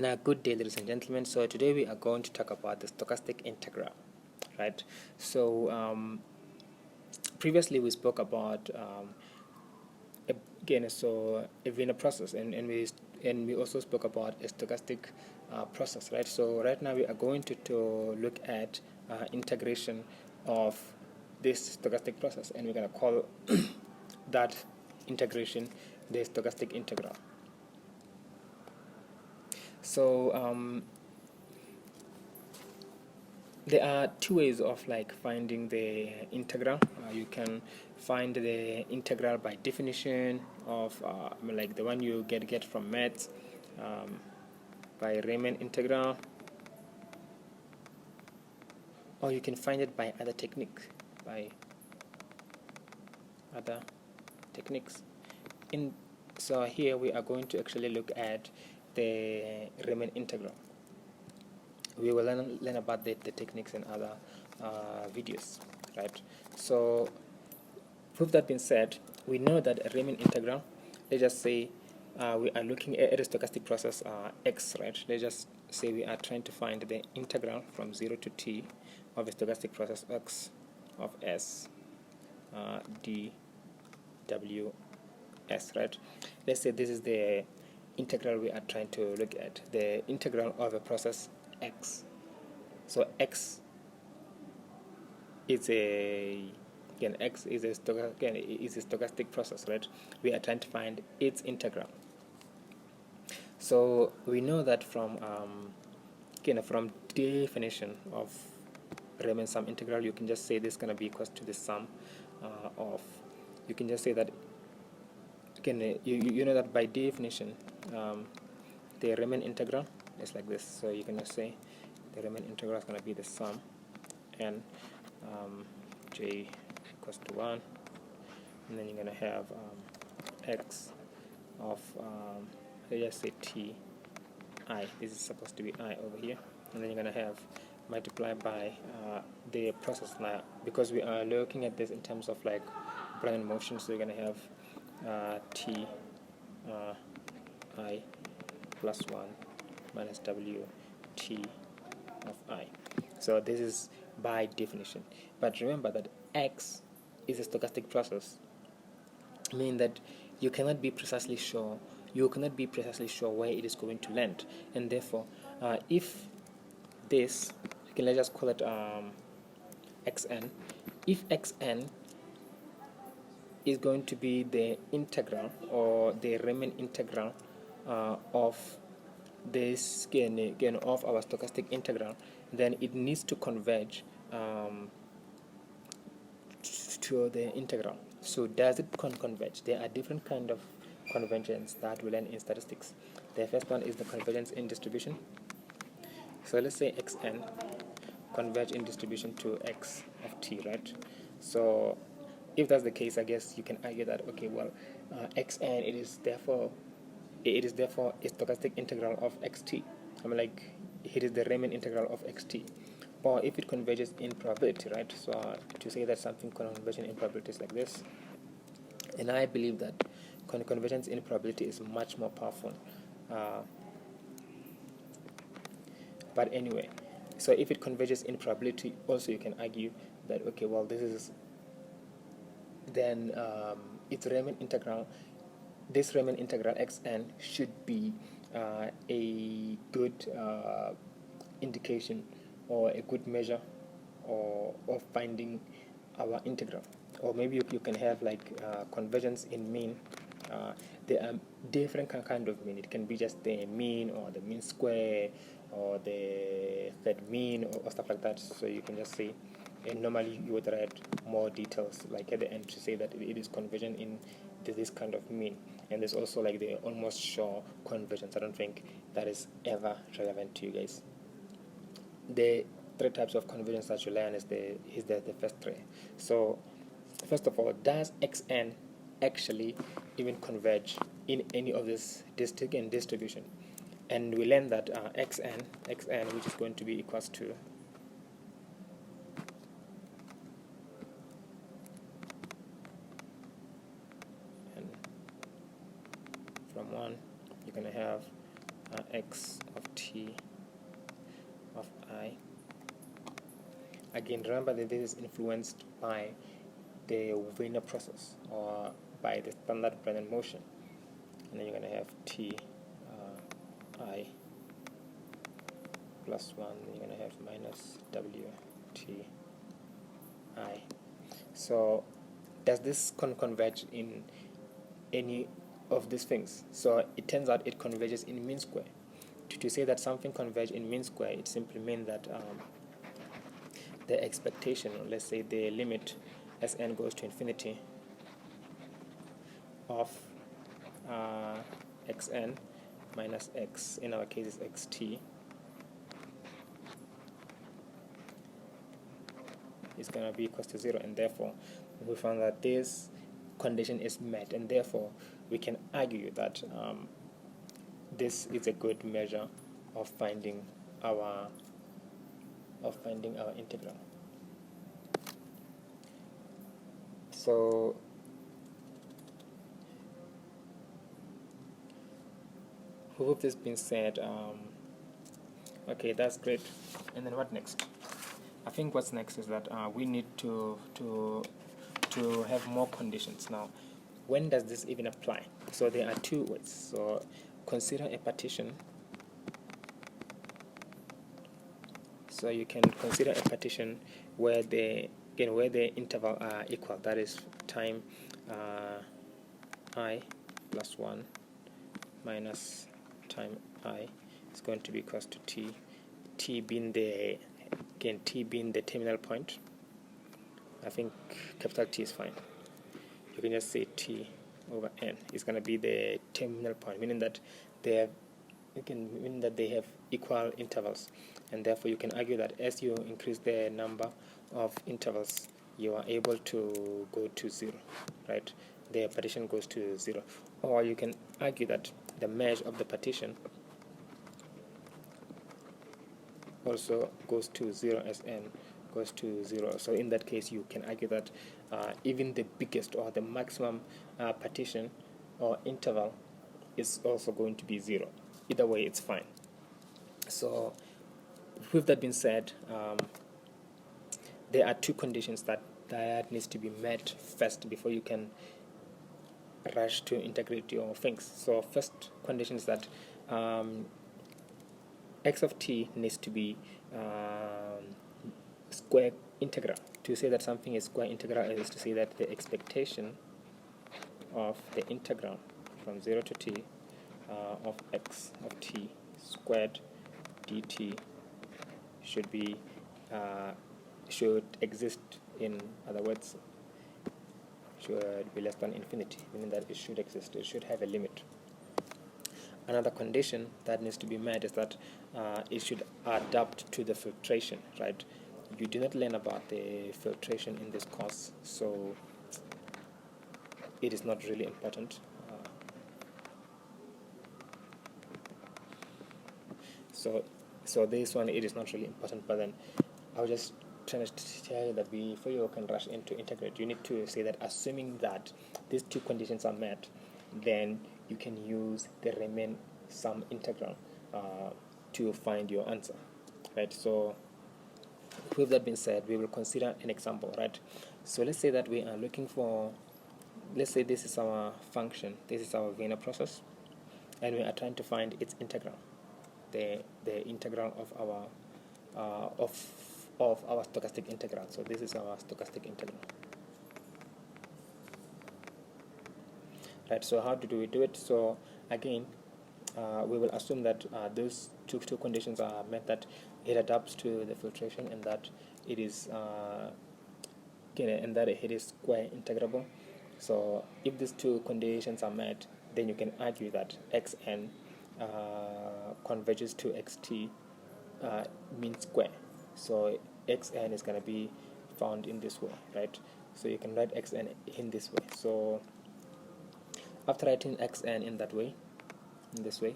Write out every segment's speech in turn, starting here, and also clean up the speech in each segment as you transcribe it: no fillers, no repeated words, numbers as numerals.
Now, good day, ladies and gentlemen. So today we are going to talk about the stochastic integral, right? So previously we spoke about a linear process, and we also spoke about a stochastic process, right? So right now we are going to look at integration of this stochastic process, and we're going to call that integration the stochastic integral. So there are two ways of finding the integral. You can find the integral by definition of like the one you get from maths, by Riemann integral, or you can find it by other techniques. So here we are going to actually look at the Riemann integral. We will learn about the techniques in other videos, right? So with that being said, we know that a Riemann integral, let's just say we are looking at a stochastic process x, right? Let's just say we are trying to find the integral from 0 to t of a stochastic process x of s d w s, right? Let's say this is the integral we are trying to look at, the integral of a process x. So x is x is a stochastic process, right? We are trying to find its integral. So we know that from from definition of Riemann sum integral, you can just say this is going to be equals to the sum of. You can just say that. You know that by definition, the Riemann integral is like this. So you can just say the Riemann integral is going to be the sum n j equals to 1, and then you're going to have x of let's just say t I. This is supposed to be I over here, and then you're going to have multiply by the process now, because we are looking at this in terms of like Brownian motion. So you're going to have t I plus 1 minus w t of I. So this is by definition. But remember that x is a stochastic process, meaning that you cannot be precisely sure where it is going to land, and therefore if this, let's just call it xn. If xn is going to be the integral or the Riemann integral of this of our stochastic integral, then it needs to converge to the integral. So does it converge? There are different kind of convergence that we learn in statistics. The first one is the convergence in distribution. So let's say xn converge in distribution to x of t, right? So if that's the case, I guess you can argue that, okay, well, xn it is therefore a stochastic integral of xt. I mean, like, it is the Riemann integral of xt. Or if it converges in probability, right? So to say that something converges in probability is like this, and I believe that convergence in probability is much more powerful. But anyway, so if it converges in probability, also you can argue that, okay, well, this is then its Riemann integral. This Riemann integral xn should be a good indication or a good measure of finding our integral. Or maybe you can have like convergence in mean. There are different kind of mean. It can be just the mean or the mean square or the third mean or stuff like that. So you can just say, and normally you would write more details like at the end to say that it is convergent in this kind of mean. And there's also like the almost sure convergence. I don't think that is ever relevant to you guys. The three types of convergence that you learn is the first three. So first of all, does xn actually even converge in any of this distribution? And we learn that xn, which is going to be equals to from 1, you're going to have x of t of I. Again, remember that this is influenced by the Wiener process or by the standard Brennan motion, and then you're going to have t I plus 1, then you're going to have minus w t I. So does this converge in any of these things? So it turns out it converges in mean square. To say that something converges in mean square, it simply means that the expectation, or let's say the limit as n goes to infinity of xn minus x, in our case is xt, is going to be equals to 0, and therefore we found that this condition is met, and therefore we can argue that this is a good measure of finding our integral. So with this being said, okay, that's great. And then what next? I think what's next is that we need to have more conditions. Now, when does this even apply? So there are two ways. So consider a partition. So you can consider a partition where the interval are equal. That is time I plus 1 minus time I is going to be equals to t being the terminal point. I think capital T is fine. You can just say t over n is going to be the terminal point, meaning that they have equal intervals, and therefore you can argue that as you increase the number of intervals, you are able to go to 0, right? The partition goes to 0. Or you can argue that the measure of the partition also goes to 0 as n goes to 0. So in that case, you can argue that even the biggest or the maximum partition or interval is also going to be 0. Either way, it's fine. So with that being said, there are two conditions that needs to be met first before you can rush to integrate your things. So first condition is that x of t needs to be square integral. To say that something is square integral is to say that the expectation of the integral from 0 to t of x of t squared dt should be should exist. In other words, should be less than infinity, meaning that it should exist. It should have a limit. Another condition that needs to be met is that it should adapt to the filtration, right? You do not learn about the filtration in this course, so it is not really important. So this one, it is not really important, but then I'll just try to tell you that before you can rush into integrate, you need to say that assuming that these two conditions are met, then you can use the remain sum integral to find your answer, right? So with that being said, we will consider an example, right? So let's say that we are looking for, let's say this is our function, this is our Wiener process, and we are trying to find its integral, the integral of our of our stochastic integral. So this is our stochastic integral, right? So how do we do it? So again, we will assume that those two conditions are met, that it adapts to the filtration, and that it is it is square integrable. So if these two conditions are met, then you can argue that xn converges to xt mean square. So xn is going to be found in this way, right? So you can write xn in this way. So after writing xn in this way,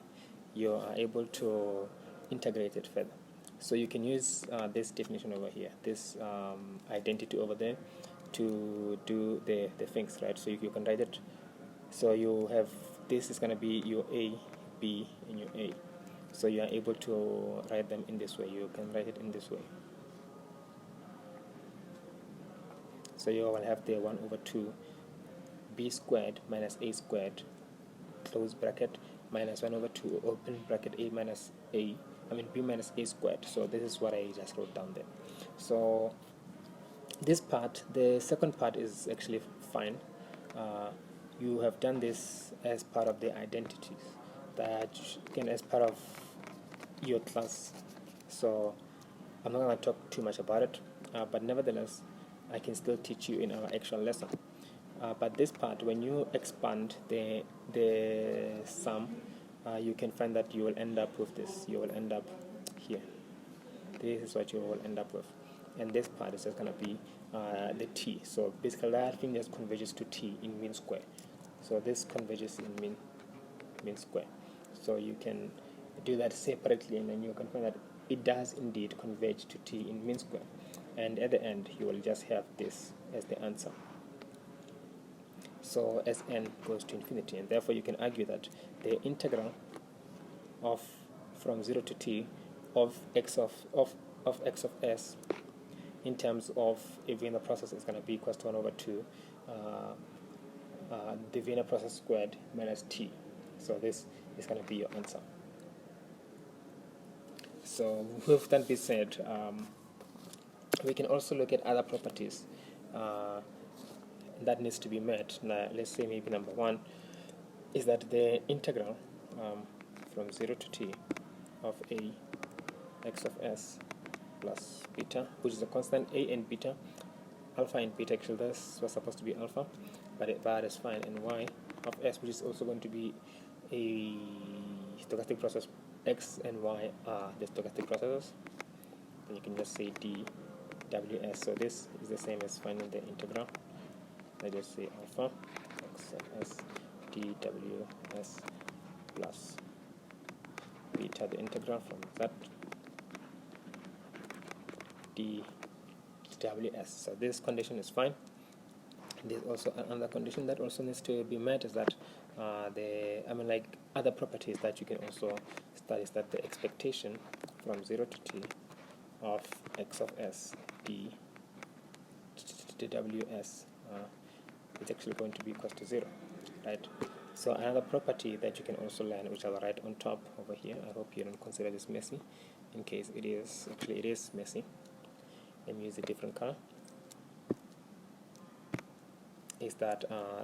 you are able to integrate it further. So you can use this definition over here, this identity over there, to do the things, right? So you can write it. So you have, this is going to be your a, b, and your a. So you are able to write them in this way. You can write it in this way. So you will have the 1 over 2 b squared minus a squared close bracket minus 1 over 2 open bracket b minus a squared. So this is what I just wrote down there. So this part, the second part, is actually fine. You have done this as part of the identities that can as part of your class. So I'm not going to talk too much about it, but nevertheless I can still teach you in our actual lesson. But this part, when you expand the sum, you can find that you will end up with this. You will end up here. This is what you will end up with. And this part is just going to be the t. So basically that thing just converges to t in mean square. So this converges in mean square. So you can do that separately, and then you can find that it does indeed converge to t in mean square. And at the end, you will just have this as the answer. So as n goes to infinity, and therefore you can argue that the integral of from 0 to t of x of s in terms of a Wiener process is going to be equals to 1 over 2 the Wiener process squared minus t. So this is going to be your answer. So with that being said, we can also look at other properties that needs to be met. Now, let's say maybe number 1 is that the integral from 0 to t of a x of s plus beta, which is a constant, a and beta, alpha and beta. Actually this was supposed to be alpha, but it's fine, and y of s, which is also going to be a stochastic process. X and y are the stochastic processes, and you can just say dws. So this is the same as finding the integral. I just say alpha x of s dws plus beta, the integral from that dws. So this condition is fine. There's also another condition that also needs to be met, is that like other properties that you can also study, is that the expectation from 0 to t of x of s dws is actually going to be equal to 0, right? So another property that you can also learn, which I'll write on top over here, I hope you don't consider this messy. In case it is, actually it is messy, let me use a different color, is that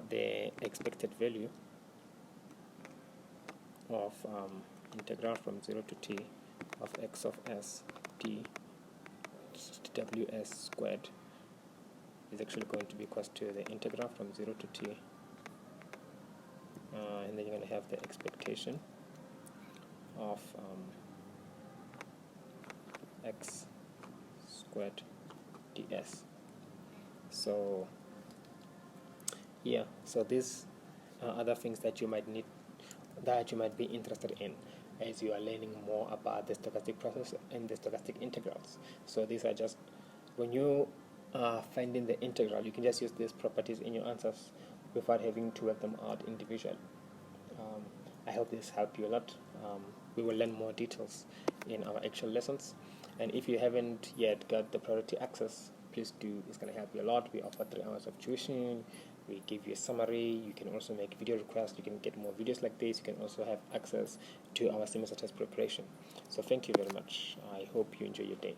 the expected value of integral from 0 to t of x of s dws squared is actually going to be equal to the integral from 0 to t, and then you're going to have the expectation of x squared ds. So yeah, so these are other things that you might need, that you might be interested in as you are learning more about the stochastic process and the stochastic integrals. So these are just, when you are finding the integral, you can just use these properties in your answers without having to work them out individually. I hope this helped you a lot. We will learn more details in our actual lessons, and if you haven't yet got the priority access, please do. It's going to help you a lot. We offer 3 hours of tuition. We give you a summary. You can also make video requests. You can get more videos like this. You can also have access to our semester test preparation. So thank you very much. I hope you enjoy your day.